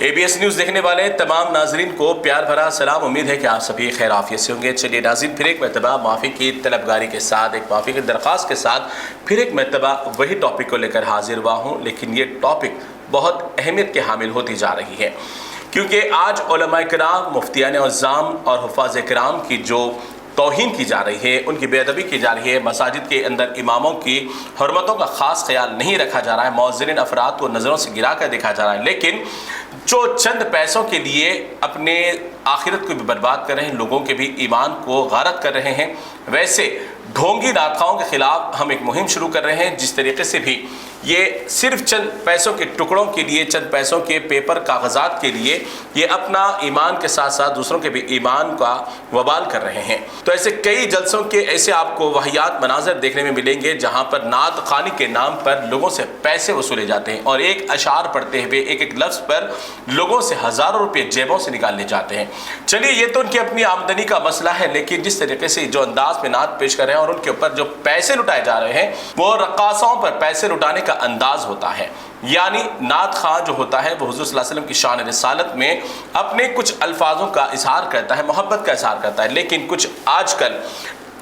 ABS news دیکھنے والے تمام ناظرین کو پیار بھرا سلام۔ امید ہے کہ آپ سبھی خیر عافیت سے ہوں گے۔ چلیے ناظرین، پھر ایک مرتبہ معافی کی طلبگاری کے ساتھ، ایک معافی کی درخواست کے ساتھ پھر ایک مرتبہ وہی ٹاپک کو لے کر حاضر ہوا ہوں، لیکن یہ ٹاپک بہت اہمیت کے حامل ہوتی جا رہی ہے، کیونکہ آج علماء کرام، مفتیان اعظام اور حفاظ کرام کی جو توہین کی جا رہی ہے، ان کی بے ادبی کی جا رہی ہے، مساجد کے اندر اماموں کی حرمتوں کا خاص خیال نہیں رکھا جا رہا ہے، مؤذنین افراد کو نظروں سے گرا کر دیکھا جا رہا ہے، لیکن جو چند پیسوں کے لیے اپنے آخرت کو بھی برباد کر رہے ہیں، لوگوں کے بھی ایمان کو غارت کر رہے ہیں، ویسے ڈھونگی ناطقاؤں کے خلاف ہم ایک مہم شروع کر رہے ہیں، جس طریقے سے بھی یہ صرف چند پیسوں کے ٹکڑوں کے لیے، چند پیسوں کے پیپر کاغذات کے لیے یہ اپنا ایمان کے ساتھ ساتھ دوسروں کے بھی ایمان کا وبال کر رہے ہیں۔ تو ایسے کئی جلسوں کے ایسے آپ کو واہیات مناظر دیکھنے میں ملیں گے جہاں پر نعت خوانی کے نام پر لوگوں سے پیسے وصولے جاتے ہیں، اور ایک اشعار پڑھتے ہوئے ایک ایک لفظ پر لوگوں سے ہزاروں روپے جیبوں سے نکال لے جاتے ہیں۔ چلیے، یہ تو ان کی اپنی آمدنی کا مسئلہ ہے، لیکن جس طریقے سے جو انداز میں نعت پیش کر رہے ہیں اور ان کے اوپر جو پیسے لٹائے جا رہے ہیں، وہ رقاصوں پر پیسے لٹانے کا انداز ہوتا ہے۔ یعنی نعت خواں جو ہوتا ہے وہ حضور صلی اللہ علیہ وسلم کی شان رسالت میں اپنے کچھ الفاظوں کا اظہار کرتا ہے، محبت کا اظہار کرتا ہے، لیکن کچھ آج کل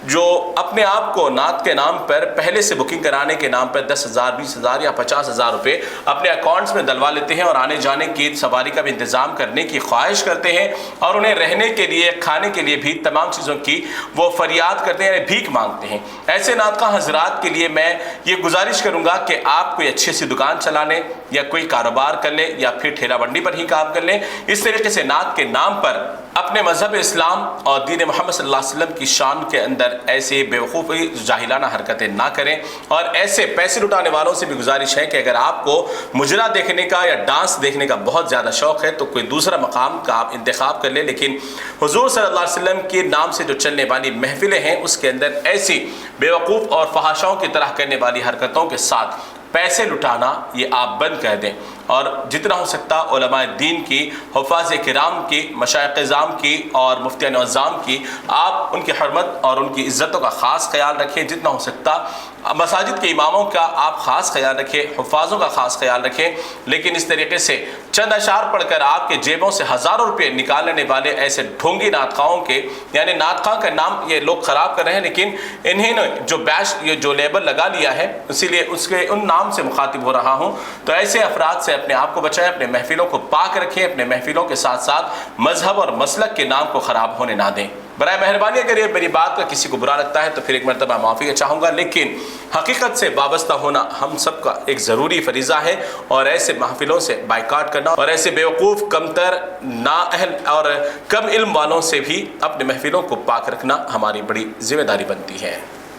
جو اپنے آپ کو نعت کے نام پر پہلے سے بکنگ کرانے کے نام پر 10,000 20,000 یا 50,000 روپے اپنے اکاؤنٹس میں ڈلوا لیتے ہیں، اور آنے جانے کی سواری کا بھی انتظام کرنے کی خواہش کرتے ہیں، اور انہیں رہنے کے لیے، کھانے کے لیے بھی تمام چیزوں کی وہ فریاد کرتے ہیں، بھیک مانگتے ہیں۔ ایسے نعت خواں حضرات کے لیے میں یہ گزارش کروں گا کہ آپ کوئی اچھی سی دکان چلا لیں، یا کوئی کاروبار کر لیں، یا پھر ٹھیلا بنڈی پر ہی کام کر لیں۔ اس طریقے سے نعت کے نام پر اپنے مذہب اسلام اور دین محمد صلی اللہ علیہ وسلم کی شان کے اندر ایسے بیوقوفی جاہلانہ حرکتیں نہ کریں، اور ایسے پیسے لٹانے والوں سے بھی گزارش ہے کہ اگر آپ کو مجرا دیکھنے کا یا ڈانس دیکھنے کا بہت زیادہ شوق ہے تو کوئی دوسرا مقام کا آپ انتخاب کر لیں، لیکن حضور صلی اللہ علیہ وسلم کے نام سے جو چلنے والی محفلیں ہیں اس کے اندر ایسی بیوقوف اور فحاشاؤں کی طرح کرنے والی حرکتوں کے ساتھ پیسے لٹانا یہ آپ بند کر دیں، اور جتنا ہو سکتا علماء دین کی، حفاظ کرام کی، مشائخ اعظام کی اور مفتیان اعظام کی آپ ان کی حرمت اور ان کی عزتوں کا خاص خیال رکھیں۔ جتنا ہو سکتا مساجد کے اماموں کا آپ خاص خیال رکھیں، حفاظوں کا خاص خیال رکھیں، لیکن اس طریقے سے چند اشعار پڑھ کر آپ کے جیبوں سے ہزاروں روپے نکال لینے والے ایسے ڈھونگی نعت خواہوں کے، یعنی نعت خواہ کا نام یہ لوگ خراب کر رہے ہیں، لیکن انہیں نے جو بیچ یہ جو لیبل لگا لیا ہے، اسی لیے اس کے ان نام سے مخاطب ہو رہا ہوں۔ تو ایسے افراد سے اپنے آپ کو بچائیں، اپنے محفلوں کو پاک رکھیں، اپنے محفلوں کے ساتھ ساتھ مذہب اور مسلک کے نام کو خراب ہونے نہ دیں۔ برائے مہربانی اگر یہ میری بات کا کسی کو برا لگتا ہے تو پھر ایک مرتبہ معافی چاہوں گا، لیکن حقیقت سے وابستہ ہونا ہم سب کا ایک ضروری فریضہ ہے، اور ایسے محفلوں سے بائیکاٹ کرنا اور ایسے بیوقوف، کمتر، نااہل اور کم علم والوں سے بھی اپنے محفلوں کو پاک رکھنا ہماری بڑی ذمہ داری بنتی ہے۔